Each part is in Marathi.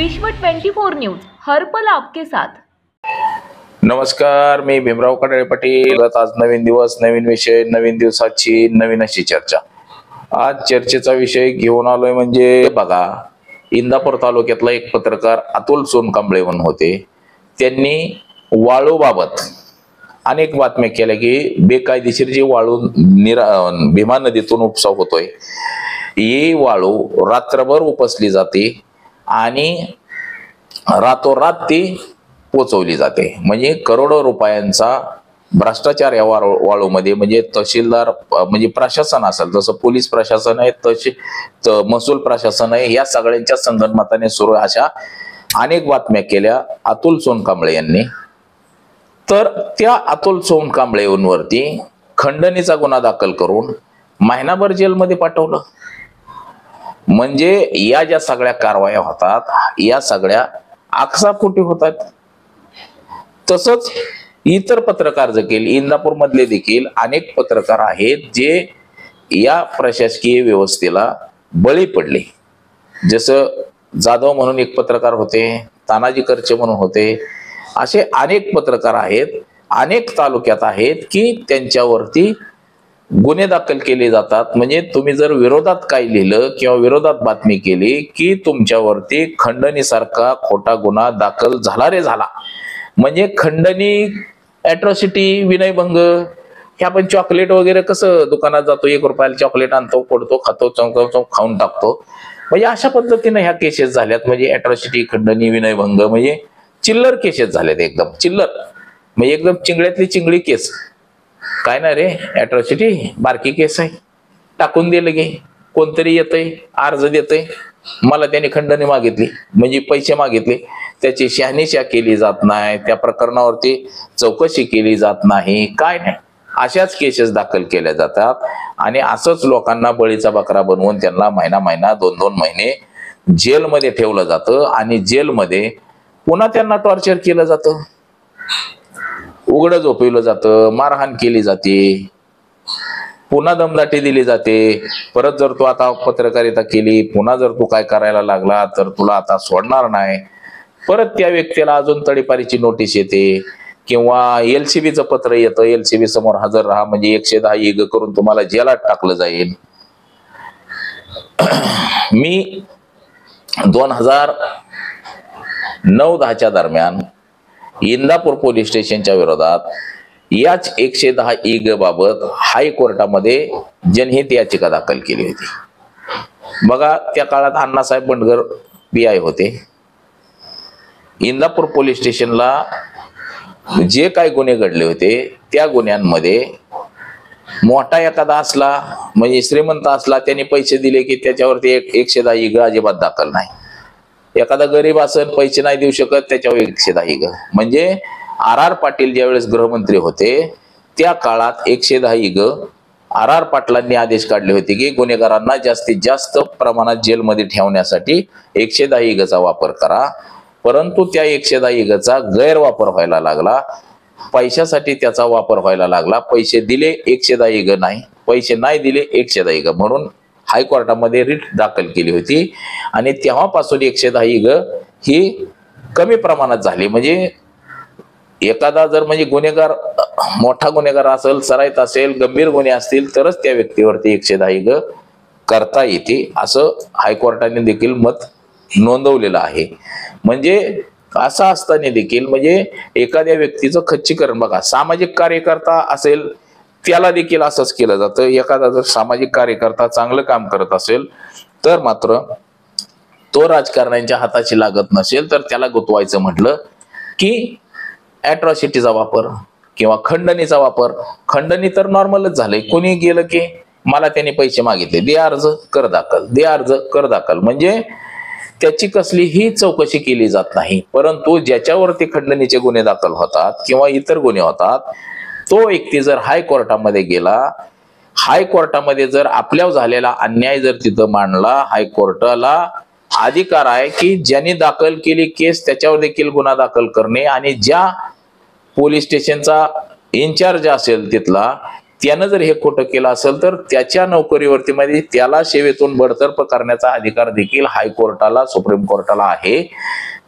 विश्व 24 न्यूज हर पल आपके साथ। नमस्कार, मी भीमराव कडाळे पाटील। आज नवीन दिवस, नवीन विषय, नवीन दिवसाची नवीन अशी चर्चा। आज चर्चेचा विषय घेऊन आलोय म्हणजे बघा, इंदापूर तालुक्यातला एक पत्रकार अतुल सोनकांबळे म्हणून होते। त्यांनी वाळूबाबत अनेक बातम्या केल्या की बेकायदेशीर जी वाळू भीमा नदीतून उपसा होतोय, ही वाळू रात्रभर उपसली जाते आणि रातोरात ती पोचवली जाते। म्हणजे करोडो रुपयांचा भ्रष्टाचार या वाळूमध्ये, म्हणजे तहसीलदार म्हणजे प्रशासन असेल, जसं पोलीस प्रशासन आहे, महसूल प्रशासन आहे, या सगळ्यांच्या संगनमताने सुरू अशा अनेक बातम्या केल्या अतुल सोनकांबळे यांनी। तर त्या अतुल सोनकांबळेवरती खंडणीचा गुन्हा दाखल करून महिनाभर जेलमध्ये पाठवलं। म्हणजे या ज्या सगळ्या कारवाया होतात, या सगळ्या आकसापोटी होतात। तसंच इतर पत्रकार देखील, इंदापूर मधले देखील अनेक पत्रकार आहेत जे या प्रशासकीय व्यवस्थेला बळी पडले। जसं जाधव म्हणून एक पत्रकार होते, तानाजी करचे म्हणून होते, असे अनेक पत्रकार आहेत, अनेक तालुक्यात आहेत की त्यांच्यावरती गुन्हे दाखल केले जातात। म्हणजे तुम्ही जर विरोधात काय लिहिलं किंवा विरोधात बातमी केली की तुमच्यावरती खंडणीसारखा खोटा गुन्हा दाखल झाला रे झाला। म्हणजे खंडणी, अॅट्रॉसिटी, विनयभंग, हे आपण चॉकलेट वगैरे कसं दुकानात जातो, 1 रुपयाला चॉकलेट आणतो, फोडतो, खातो, चमचम खाऊन टाकतो, म्हणजे अशा पद्धतीने ह्या केसेस झाल्यात। म्हणजे अॅट्रॉसिटी, खंडणी, विनयभंग म्हणजे चिल्लर केसेस झाल्यात, एकदम चिल्लर, म्हणजे एकदम चिंगळ्यातली चिंगळी केस। काय ना रे, अॅट्रॉसिटी बारकी केस आहे, टाकून दिलं गे, कोणतरी येतंय, अर्ज देतंय, मला त्याने खंडणी मागितली, म्हणजे पैसे मागितले, त्याची शहानिशा केली जात नाही, त्या प्रकरणावरती चौकशी केली जात नाही, काय नाही, अशाच केसेस दाखल केल्या जातात। आणि असंच लोकांना बळीचा बकरा बनवून त्यांना महिना 2-2 महिने जेलमध्ये ठेवलं जातं आणि जेलमध्ये पुन्हा त्यांना टॉर्चर केलं जातं, उघडं झोपवलं जातं, मारहाण केली जाते, पुन्हा दमदाटी दिली जाते। परत जर तू आता पत्रकारिता केली, पुन्हा जर तू काय करायला लागला तर तुला आता सोडणार नाही। परत त्या व्यक्तीला अजून तडीपारीची नोटीस येते किंवा LCBचं पत्र येतं, LCB समोर हजर राहा, म्हणजे 110 EG करून तुम्हाला जेलात टाकलं जाईल। मी 2009-10च्या दरम्यान इंदापूर पोलीस स्टेशनच्या विरोधात याच 110 EG बाबत हायकोर्टामध्ये जनहित याचिका दाखल केली होती। बघा, त्या काळात अण्णासाहेब बंडगर PI होते। इंदापूर पोलीस स्टेशनला जे काही गुन्हे घडले होते त्या गुन्ह्यांमध्ये मोठा एखादा असला, म्हणजे श्रीमंत असला, त्यांनी पैसे दिले की त्याच्यावरती 110 EG अजिबात दाखल नाही। एखादा गरीब असेल, पैसे नाही देऊ शकत, त्याच्यावर 110 EG। म्हणजे RR पाटील ज्यावेळेस गृहमंत्री होते त्या काळात 110 EG RR पाटलांनी आदेश काढले होते की गुन्हेगारांना जास्तीत जास्त प्रमाणात जेलमध्ये ठेवण्यासाठी 110 EGचा वापर करा। परंतु त्या 110 EGचा गैरवापर व्हायला लागला, पैशासाठी त्याचा वापर व्हायला लागला। पैसे दिले 110 EG नाही, पैसे नाही दिले 110 EG, म्हणून हायकोर्टामध्ये रिट दाखल केली होती। आणि तेव्हापासून 110 EG ही कमी प्रमाणात झाली। म्हणजे एखादा जर म्हणजे गुन्हेगार, मोठा गुन्हेगार असेल, सराईत असेल, गंभीर गुन्हे असतील तरच त्या व्यक्तीवरती 110 EG करता येते, असं हायकोर्टाने देखील मत नोंदवलेलं आहे। म्हणजे असं असताना देखील म्हणजे एखाद्या व्यक्तीचं खच्चीकरण, बघा, सामाजिक कार्यकर्ता असेल त्याला देखील असंच केलं जातं। एखादा जर सामाजिक कार्यकर्ता चांगलं काम करत असेल तर मात्र तो राजकारण्यांच्या हाताची लागत नसेल तर त्याला गुतवायचं म्हटलं की अॅट्रॉसिटीचा वापर किंवा खंडणीचा वापर। खंडणी तर नॉर्मलच झालंय, कोणी गेलं की मला त्याने पैसे मागितले, दे अर्ज कर दाखल, दे अर्ज कर दाखल, म्हणजे त्याची कसलीही चौकशी केली जात नाही। परंतु ज्याच्यावरती खंडणीचे गुन्हे दाखल होतात किंवा इतर गुन्हे होतात, तो व्यक्ती जर हायकोर्टामध्ये गेला, हायकोर्टामध्ये जर आपल्यावर झालेला अन्याय जर तिथं मांडला, हायकोर्टाला अधिकार आहे की ज्यांनी दाखल केली केस त्याच्यावर देखील गुन्हा दाखल करणे, आणि ज्या पोलीस स्टेशनचा इन्चार्ज असेल तिथला, त्यानं जर हे खोटं केलं असेल तर त्याच्या नोकरीवरती मध्ये त्याला सेवेतून बडतर्फ करण्याचा अधिकार देखील हायकोर्टाला, सुप्रीम कोर्टाला आहे.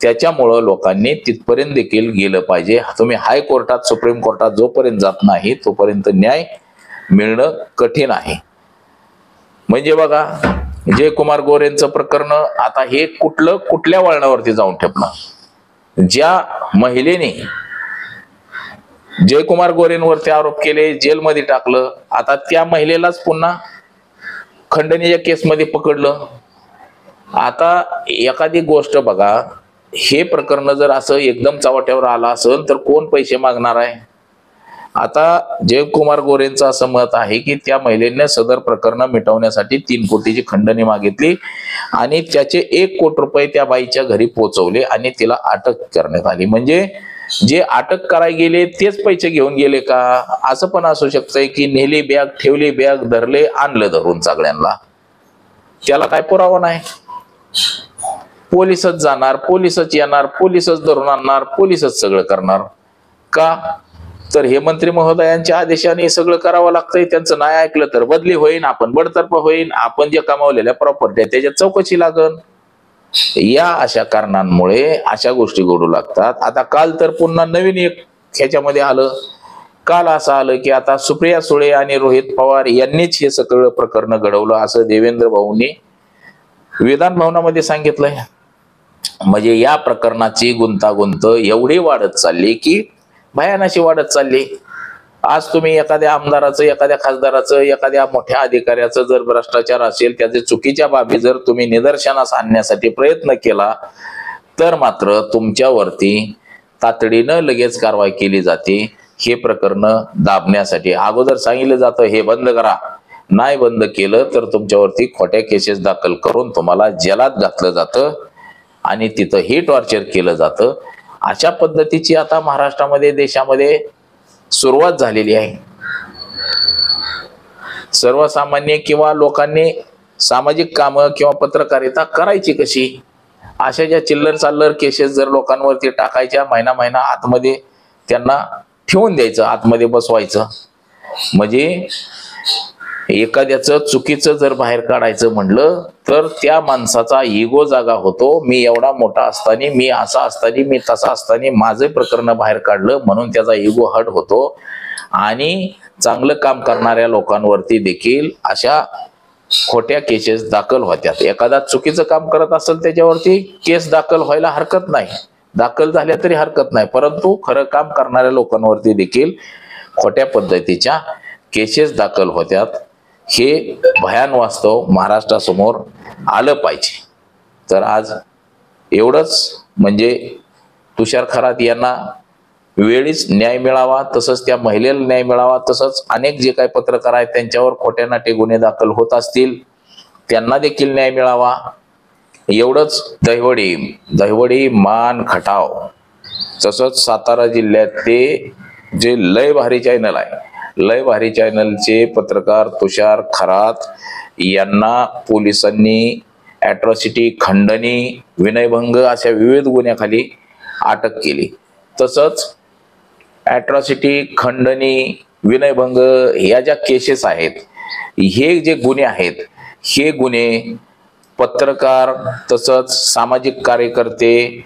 त्याच्यामुळं लोकांनी तिथपर्यंत देखील गेलं पाहिजे. तुम्ही हायकोर्टात, सुप्रीम कोर्टात जोपर्यंत जात नाही तोपर्यंत न्याय मिळणं कठीण आहे. म्हणजे बघा, जयकुमार गोरेंचं प्रकरण आता हे कुठल्या वळणावरती जाऊन ठेपलं. ज्या महिलेने जयकुमार गोरेंवरती आरोप केले, जेलमध्ये टाकलं, आता त्या महिलेलाच पुन्हा खंडणीच्या केसमध्ये पकडलं. आता एखादी गोष्ट बघा, हे प्रकरण जर असं एकदम चव्हाट्यावर आलं असेल तर कोण पैसे मागणार आहे. आता जयकुमार गोरेंचं असं मत आहे की त्या महिलेने सदर प्रकरण मिटवण्यासाठी 3 कोटीची खंडणी मागितली आणि त्याचे 1 कोटी रुपये त्या बाईच्या घरी पोहोचवले आणि तिला अटक करण्यात आली. म्हणजे जे अटक करायला गेले तेच पैसे घेऊन गेले का? असं पण असू शकतंय की नेली बॅग, ठेवली बॅग, धरले, आणलं धरून सगळ्यांना. त्याला काय पुरावा नाही. पोलिसच जाणार, पोलिसच येणार, पोलिसच धरून आणणार, पोलिसच सगळं करणार का? तर हे मंत्री महोदयांच्या आदेशाने सगळं करावं लागतंय. त्यांचं नाही ऐकलं तर बदली होईल, आपण बडतर्फ होईल, आपण जे कमावलेल्या प्रॉपर्टी त्याच्यात चौकशी लागल. या अशा कारणांमुळे अशा गोष्टी घडू लागतात. आता काल तर पुन्हा नवीन एक ह्याच्यामध्ये आलं. काल असं आलं की आता सुप्रिया सुळे आणि रोहित पवार यांनीच हे सगळं प्रकरण घडवलं असं देवेंद्र भाऊंनी विधान भवनामध्ये सांगितलंय. म्हणजे या प्रकरणाची गुंतागुंत एवढी वाढत चालली की भयानशी वाढत चालली. आज तुम्ही एखाद्या आमदाराचं, एखाद्या खासदाराचं, एखाद्या मोठ्या अधिकाऱ्याचं जर भ्रष्टाचार असेल, त्याचे चुकीच्या बाबी जर तुम्ही निदर्शनास आणण्यासाठी प्रयत्न केला तर मात्र तुमच्यावरती तातडीनं लगेच कारवाई केली जाते. हे प्रकरण दाबण्यासाठी अगोदर सांगितलं जातं हे बंद करा. नाही बंद केलं तर तुमच्यावरती खोट्या केसेस दाखल करून तुम्हाला जेलात घातलं जातं आणि तिथं हे टॉर्चर केलं जातं. अशा पद्धतीची आता महाराष्ट्रामध्ये, देशामध्ये सुरुवात झालेली आहे. सर्वसामान्य किंवा लोकांनी सामाजिक कामं किंवा पत्रकारिता करायची कशी? अशा ज्या चिल्लर चाल्लर केसेस जर लोकांवरती टाकायच्या, महिना आतमध्ये त्यांना ठेवून द्यायचं, आतमध्ये बसवायचं. म्हणजे एखाद्याचं चुकीचं जर बाहेर काढायचं म्हणलं तर त्या माणसाचा इगो जागा होतो. मी एवढा मोठा असताना, मी असा असताना, मी तसा असताना माझं प्रकरण बाहेर काढलं म्हणून त्याचा इगो हट होतो. आणि चांगलं काम करणाऱ्या लोकांवरती देखील अशा खोट्या केसेस दाखल होत्यात. एखादा चुकीचं काम करत असेल त्याच्यावरती केस दाखल व्हायला हरकत नाही, दाखल झाल्या तरी हरकत नाही. परंतु खरं काम करणाऱ्या लोकांवरती देखील खोट्या पद्धतीच्या केसेस दाखल होत्यात. हे भयान वास्तव महाराष्ट्रासमोर आलं पाहिजे. तर आज एवढंच, म्हणजे तुषार खरात यांना वेळीच न्याय मिळावा, तसंच त्या महिलेला न्याय मिळावा, तसंच अनेक जे काही पत्रकार आहेत त्यांच्यावर खोट्या नाटे गुन्हे दाखल होत असतील त्यांना देखील न्याय मिळावा. एवढंच. दहिवडी, मान, खटाव, तसंच सातारा जिल्ह्यात ते जे लय भारी चॅनल आहे, लय भारी चॅनलचे पत्रकार तुषार खरात यांना पोलिसांनी ॲट्रॉसिटी, खंडणी, विनयभंग अशा विविध गुन्ह्याखाली अटक केली. तसंच ॲट्रॉसिटी, खंडणी, विनयभंग या ज्या केसेस आहेत, हे जे गुन्हे आहेत, हे गुन्हे पत्रकार तसंच सामाजिक कार्यकर्ते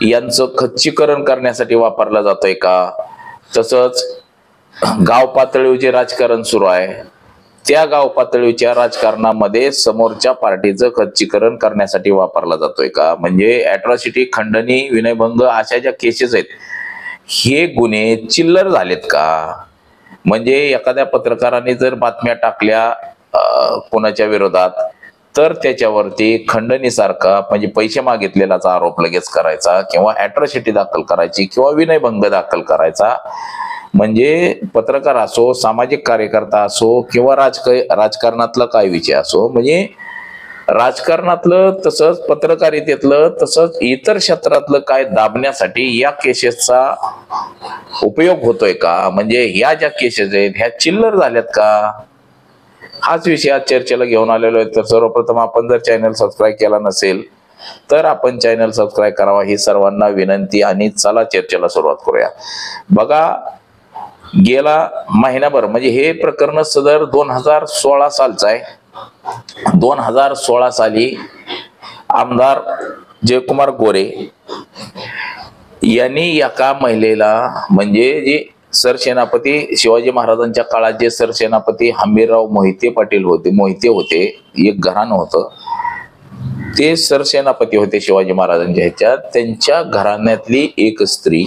यांचं खच्चीकरण करण्यासाठी वापरला जातोय का? तसंच गाव पातळीवर जे राजकारण सुरू आहे त्या गाव पातळीच्या राजकारणामध्ये समोरच्या पार्टीचं खच्चीकरण करण्यासाठी वापरला जातोय का? म्हणजे ॲट्रॉसिटी, खंडणी, विनयभंग अशा ज्या केसेस आहेत हे गुन्हे चिल्लर झालेत का? म्हणजे एखाद्या पत्रकाराने जर बातम्या टाकल्या कोणाच्या विरोधात तर त्याच्यावरती खंडणीसारखा, म्हणजे पैसे मागितलेल्याचा आरोप लगेच करायचा किंवा ॲट्रॉसिटी दाखल करायची किंवा विनयभंग दाखल करायचा. म्हणजे पत्रकार असो, सामाजिक कार्यकर्ता असो किंवा राजकारणातला काय विषय असो, म्हणजे राजकारणातलं तसंच पत्रकारितेतलं तसंच इतर क्षेत्रातलं काय दाबण्यासाठी या केसेसचा उपयोग होतोय का? म्हणजे ह्या ज्या केसेस आहेत ह्या चिल्लर झाल्यात का? हाच विषय आज चर्चेला घेऊन आलेलो आहे. तर सर्वप्रथम आपण जर चॅनल सबस्क्राईब केला नसेल तर आपण चॅनल सबस्क्राईब करावा ही सर्वांना विनंती. आणि चला चर्चेला सुरुवात करूया. बघा, गेला महिनाभर म्हणजे हे प्रकरण सदर 2016 सालचं आहे। 2016 साली आमदार जयकुमार गोरे यांनी एका महिलेला म्हणजे जे सरसेनापती शिवाजी महाराजांच्या काळात जे सरसेनापती हंबीरराव मोहिते पाटील होते एक घराणं होतं, ते सरसेनापती होते शिवाजी महाराजांच्या ह्याच्यात। त्यांच्या घराण्यातली एक स्त्री,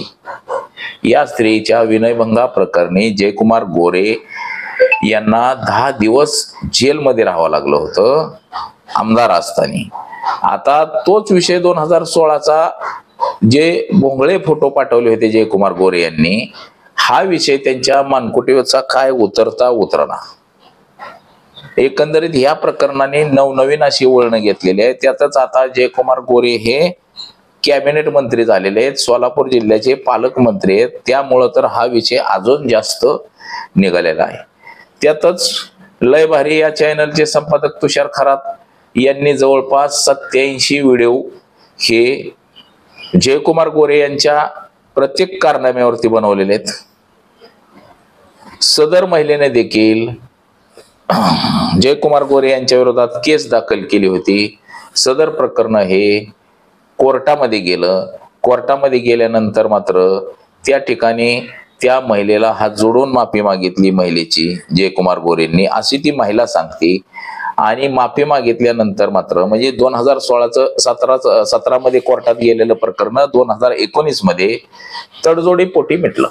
या स्त्रीच्या विनयभंगा प्रकरणी जयकुमार गोरे यांना 10 दिवस जेलमध्ये राहावं लागलं होतं आमदार असताना। आता तोच विषय 2016चा जे भोंगळे फोटो पाठवले होते जयकुमार गोरे यांनी, हा विषय त्यांच्या मानकुटीवरचा काय उतरना। एकंदरीत या प्रकरणाने नवनवीन अशी वळण घेतलेली आहे। त्यातच आता जयकुमार गोरे हे कॅबिनेट मंत्री झालेले आहेत, सोलापूर जिल्ह्याचे पालकमंत्री आहेत, त्यामुळं तर हा विषय अजून जास्त निघालेला आहे। त्यातच लय भारी या चॅनलचे संपादक तुषार खरात यांनी जवळपास 87 व्हिडिओ हे जयकुमार गोरे यांच्या प्रत्येक कारनाम्यावरती बनवलेले आहेत। सदर महिलेने देखील जयकुमार गोरे यांच्या विरोधात केस दाखल केली होती। सदर प्रकरण हे कोर्टामध्ये गेलं। कोर्टामध्ये गेल्यानंतर मात्र त्या ठिकाणी त्या महिलेला हात जोडून माफी मागितली महिलेची जयकुमार गोरेंनी, अशी ती महिला सांगते। आणि माफी मागितल्यानंतर मात्र म्हणजे 2017 मध्ये कोर्टात गेलेलं प्रकरण 2019 मध्ये तडजोडी पोटी मिटलं।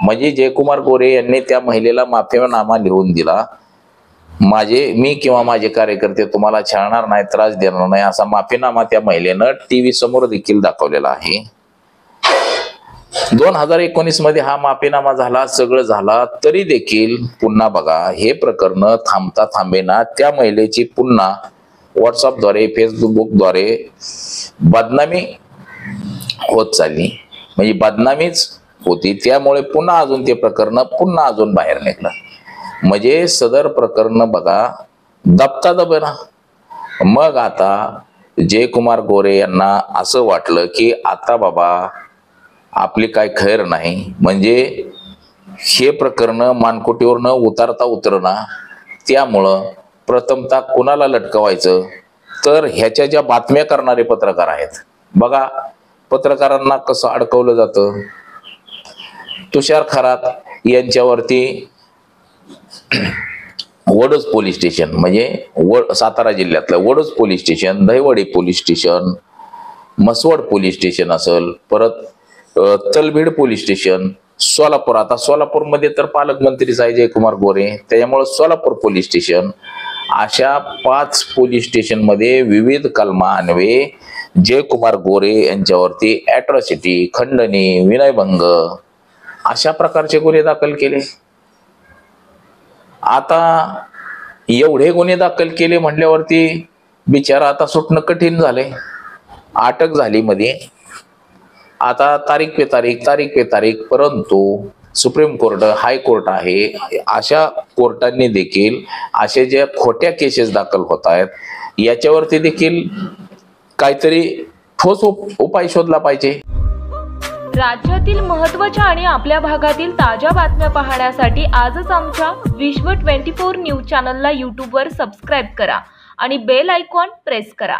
म्हणजे जयकुमार गोरे यांनी त्या महिलेला माफीनामा लिहून दिला, मी किंवा माझे कार्यकर्ते तुम्हाला छळणार नाही, त्रास देणार नाही, असा माफीनामा त्या महिलेनं टीव्ही समोर देखील दाखवलेला आहे। 2019 मध्ये हा माफीनामा झाला, सगळं झाला, तरी देखील पुन्हा बघा हे प्रकरण थांबता थांबेना त्या महिलेची पुन्हा व्हॉट्सअपद्वारे फेसबुकद्वारे बदनामी होत चालली, म्हणजे बदनामीच होती। त्यामुळे पुन्हा अजून ते प्रकरण पुन्हा अजून बाहेर निघलं। म्हणजे सदर प्रकरण बघा दबता दबेना। मग आता जयकुमार गोरे यांना असं वाटलं की आता बाबा आपली काय खैर नाही, म्हणजे हे प्रकरण मानकुटीवर उतरता उतरना, त्यामुळं प्रथमतः कुणाला लटकवायचं तर ह्याच्या ज्या बातम्या करणारे पत्रकार आहेत बघा, पत्रकारांना कसं अडकवलं जातं। तुषार खरात यांच्यावरती वडोज पोलीस स्टेशन म्हणजे सातारा जिल्ह्यातलं Vadoj police station, Dahiwadi police station, Maswad police station असेल, परत तलभीड पोलीस स्टेशन, सोलापूर, आता सोलापूरमध्ये तर पालकमंत्रीच आहे जयकुमार गोरे, त्याच्यामुळे सोलापूर पोलीस स्टेशन, अशा 5 पोलीस स्टेशन मध्ये विविध कलमान्वये जयकुमार गोरे यांच्यावरती ॲट्रॉसिटी, खंडणी, विनयभंग अशा प्रकारचे गुन्हे दाखल केले। आता एवढे गुन्हे दाखल केले म्हटल्यावरती बिचारा आता सुटणं कठीण झालंय। अटक झाली मध्ये, आता तारीख पे तारीख, परंतु सुप्रीम कोर्ट, हायकोर्ट आहे, अशा कोर्टांनी देखील असे जे खोट्या केसेस दाखल होत आहेत याच्यावरती देखील काहीतरी ठोस उपाय शोधला पाहिजे। राज्यातील महत्त्वाच्या आणि आपल्या भागातील ताज्या बातम्या पाहण्यासाठी आजच आमच्या विश्व 24 न्यूज चॅनलला यूट्यूबवर सबस्क्राईब करा आणि बेल आयकॉन प्रेस करा।